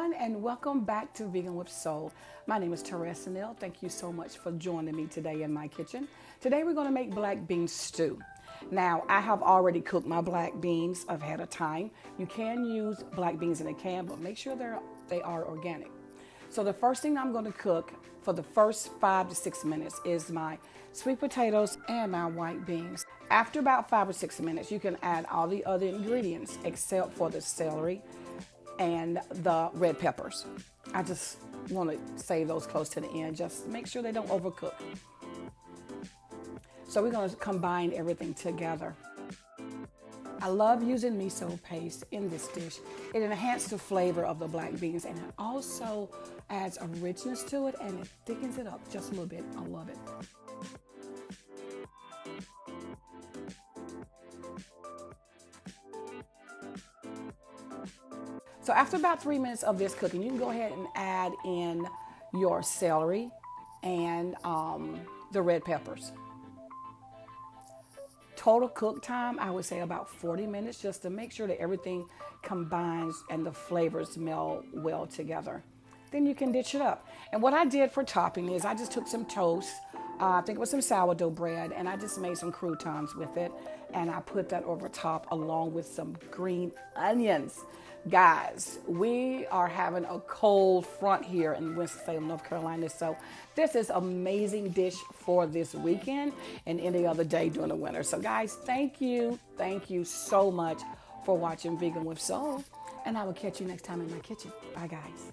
everyone, and welcome back to Vegan with Soul. My name is Tereasa Neal. Thank you so much for joining me today in my kitchen. Today we're going to make black bean stew. Now, I have already cooked my black beans ahead of time. You can use black beans in a can, but make sure they are organic. So the first thing I'm going to cook for the first 5 to 6 minutes is my sweet potatoes and my white beans. After about 5 or 6 minutes, you can add all the other ingredients except for the celery and the red peppers. I just want to save those close to the end. Just make sure they don't overcook. So we're going to combine everything together. I love using miso paste in this dish. It enhances the flavor of the black beans, and it also adds a richness to it, and it thickens it up just a little bit. I love it. So after about 3 minutes of this cooking, you can go ahead and add in your celery and the red peppers. Total cook time, I would say about 40 minutes, just to make sure that everything combines and the flavors meld well together. Then you can dish it up. And what I did for topping is I just took some toast, I think it was some sourdough bread, and I just made some croutons with it, and I put that over top along with some green onions. Guys, we are having a cold front here in Winston-Salem, North Carolina, so this is an amazing dish for this weekend and any other day during the winter. So guys, thank you so much for watching Vegan with Soul, and I will catch you next time in my kitchen. Bye guys.